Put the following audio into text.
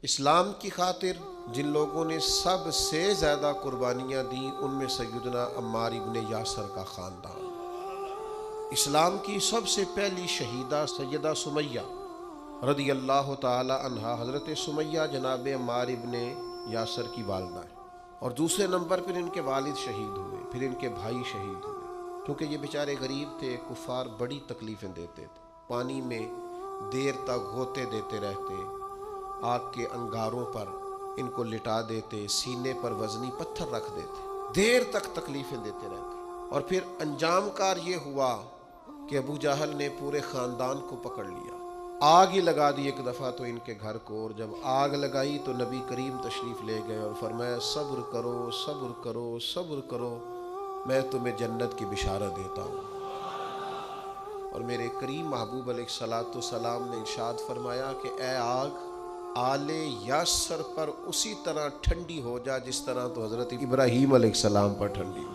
اسلام کی خاطر جن لوگوں نے سب سے زیادہ قربانیاں دیں ان میں سیدنا عمار ابن یاسر کا خاندان۔ اسلام کی سب سے پہلی شہیدہ سیدہ سمیہ رضی اللہ تعالی عنہا، حضرت سمیہ جناب عمار ابن یاسر کی والدہ ہیں، اور دوسرے نمبر پر ان کے والد شہید ہوئے، پھر ان کے بھائی شہید ہوئے، کیونکہ یہ بیچارے غریب تھے، کفار بڑی تکلیفیں دیتے تھے، پانی میں دیر تک غوطے دیتے رہتے، آگ کے انگاروں پر ان کو لٹا دیتے، سینے پر وزنی پتھر رکھ دیتے، دیر تک تکلیفیں دیتے رہتے، اور پھر انجام کار یہ ہوا کہ ابو جہل نے پورے خاندان کو پکڑ لیا، آگ ہی لگا دی ایک دفعہ تو ان کے گھر کو، اور جب آگ لگائی تو نبی کریم تشریف لے گئے اور فرمایا صبر کرو صبر کرو صبر کرو، میں تمہیں جنت کی بشارت دیتا ہوں۔ اور میرے کریم محبوب علیہ الصلوۃ والسلام نے ارشاد فرمایا کہ اے آگ، آل یاسر پر اسی طرح ٹھنڈی ہو جا جس طرح تو حضرت ابراہیم علیہ السلام پر ٹھنڈی ہو۔